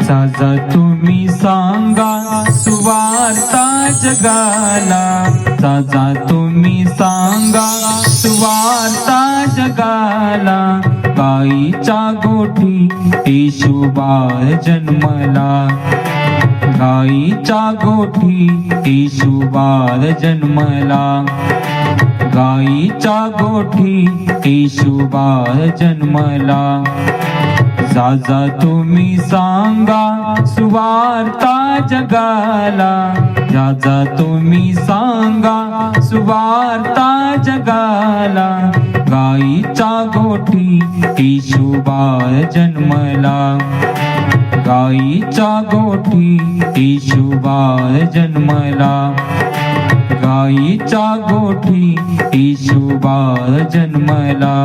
साजा तुम्ही सांगा सुवार्ता जगाला, साजा तुम्ही सांगा सुवार्ता जगाला। गाईच्या गोठी येशू बाळ जन्मला, गाईच्या गोठी येशू बाळ जन्मला, गाईच्या गोठी येशू बाळ जन्मला। साजा तुम्ही सांगा सुवार्ता जगाला, साजा तुम्ही सांगा सुवार्ता जगाला। गाईच्या गोठी येशू बाळ जन्मला, गाईच्या गोठी येशू बाळ जन्मला, गाईच्या गोठी येशू बाळ जन्मला।